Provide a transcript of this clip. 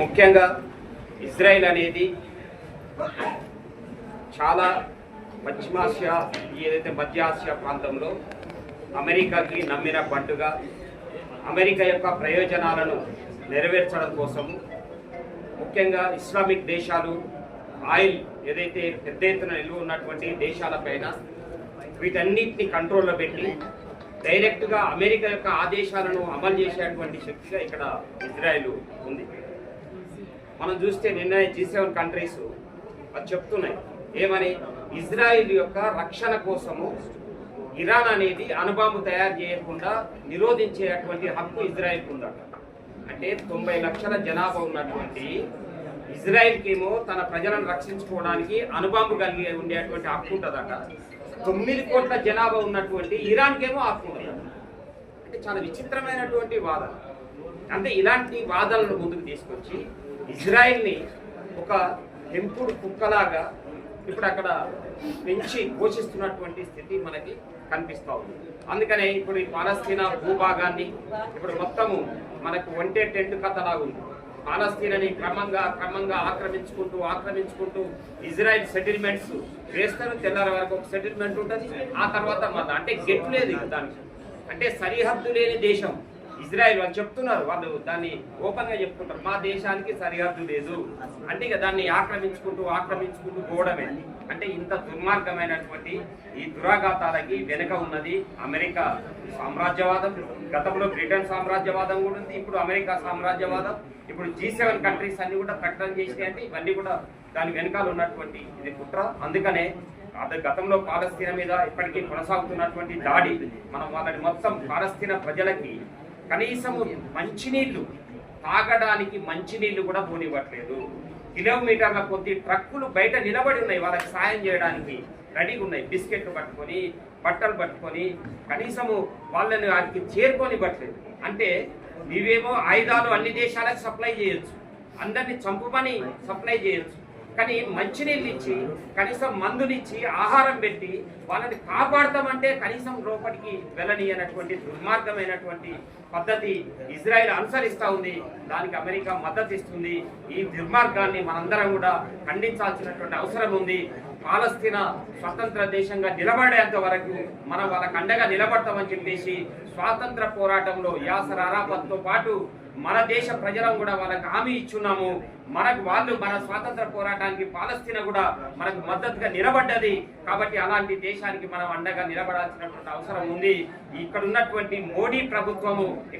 ముఖ్యంగా ఇజ్రాయెల్ అనేది చాలా పశ్చిమాసియా ఏదైతే మధ్య ఆసియా ప్రాంతంలో అమెరికాకి నమ్మిన బంటుగా అమెరికా యొక్క ప్రయోజనాలను నెరవేర్చడం కోసము ముఖ్యంగా ఇస్లామిక్ దేశాలు ఆయిల్ ఏదైతే పెద్ద ఎత్తున నిలువ ఉన్నటువంటి దేశాలపైన వీటన్నిటిని కంట్రోల్లో పెట్టి డైరెక్ట్గా అమెరికా యొక్క ఆదేశాలను అమలు చేసేటువంటి శక్తిగా ఇక్కడ ఇజ్రాయెల్ ఉంది. మనం చూస్తే నిన్న G7 కంట్రీస్ అది చెప్తున్నాయి ఏమని, ఇజ్రాయిల్ యొక్క రక్షణ కోసము ఇరాన్ అనేది అణుబాంబు తయారు చేయకుండా నిరోధించేటువంటి హక్కు ఇజ్రాయిల్కి ఉందట. అంటే 90 లక్షల జనాభా ఉన్నటువంటి ఇజ్రాయిల్కి ఏమో తన ప్రజలను రక్షించుకోవడానికి అణుబాంబు కలిగి ఉండేటువంటి హక్కు ఉంటుందట. 9 కోట్ల జనాభా ఉన్నటువంటి ఇరాన్కేమో హక్కు ఉండదు. అంటే చాలా విచిత్రమైనటువంటి వాదన. అంటే ఇలాంటి వాదనలను ముందుకు తీసుకొచ్చి ఇజ్రాయిల్ని ఒక పెంపుడు కుక్కలాగా ఇప్పుడు అక్కడ పెంచి పోషిస్తున్నటువంటి స్థితి మనకి కనిపిస్తూ ఉంది. అందుకనే ఇప్పుడు ఈ పాలస్తీనా భూభాగాన్ని ఇప్పుడు మొత్తము మనకు ఒంటే టెంట్ కథలాగా ఉంది. పాలస్తీనాని క్రమంగా ఆక్రమించుకుంటూ ఇజ్రాయెల్ సెటిల్మెంట్స్ వేస్తారు. తెల్లారి వరకు ఒక సెటిల్మెంట్ ఉంటుంది, ఆ తర్వాత మళ్ళీ అంటే గెట్ లేదు దానికి. అంటే సరిహద్దు లేని దేశం ఇజ్రాయెల్. వాళ్ళు చెప్తున్నారు, వాళ్ళు దాన్ని ఓపెన్గా చెప్పుకుంటారు, మా దేశానికి సరిహద్దు లేదు అంటే ఇక దాన్ని ఆక్రమించుకుంటూ పోవడమే. అంటే ఇంత దుర్మార్గమైనటువంటి ఈ దురాఘాతాలకి వెనుక ఉన్నది అమెరికా సామ్రాజ్యవాదం. గతంలో బ్రిటన్ సామ్రాజ్యవాదం కూడా ఉంది, ఇప్పుడు అమెరికా సామ్రాజ్యవాదం. ఇప్పుడు G7 కంట్రీస్ అన్ని కూడా ప్రకటన చేసినాయి. అంటే ఇవన్నీ కూడా దాని వెనకాల ఉన్నటువంటి ఇది కుట్ర. అందుకనే గతంలో పాలస్తీనా మీద ఇప్పటికీ కొనసాగుతున్నటువంటి దాడి, మనం వాళ్ళని మొత్తం పాలస్తీనా ప్రజలకి కనీసం మంచినీళ్లు తాగడానికి మంచినీళ్లు కూడా పోనివ్వట్లేదు. కిలోమీటర్ల కొద్ది ట్రక్కులు బయట నిలబడి ఉన్నాయి, వాళ్ళకి సాయం చేయడానికి రెడీగా ఉన్నాయి. బిస్కెట్లు పట్టుకొని, బట్టలు పట్టుకొని, కనీసము వాళ్ళని వారికి చేరుకోనివ్వట్లేదు. అంటే నీవేమో ఆయుధాలు అన్ని దేశాలకు సప్లై చేయొచ్చు, అందరినీ చంపుమని సప్లై చేయొచ్చు, కానీ మంచినీళ్ళు ఇచ్చి కనీసం మందునిచ్చి ఆహారం పెట్టి వాళ్ళని కాపాడతామంటే కనీసం లోపలికి వెళ్ళనియనటువంటి దుర్మార్గమైనటువంటి పద్ధతి ఇజ్రాయెల్ అనుసరిస్తూ ఉంది. దానికి అమెరికా మద్దతు ఇస్తుంది. ఈ దుర్మార్గాన్ని మనందరం కూడా ఖండించాల్సినటువంటి అవసరం ఉంది. పాలస్తీనా స్వతంత్ర దేశంగా నిలబడేంత వరకు మనం వాళ్ళకి అండగా నిలబడతామని చెప్పేసి స్వాతంత్ర పోరాటంలో యాసర్ అరాఫత్తో పాటు మన దేశ ప్రజలం కూడా వాళ్ళకి హామీ ఇచ్చున్నాము. వాళ్ళు మన స్వాతంత్ర పోరాటానికి పాలస్తీనా కూడా మనకు మద్దతుగా నిలబడ్డది. కాబట్టి అలాంటి దేశానికి మనం అండగా నిలబడాల్సినటువంటి అవసరం ఉంది. ఇక్కడ ఉన్నటువంటి మోడీ ప్రభుత్వము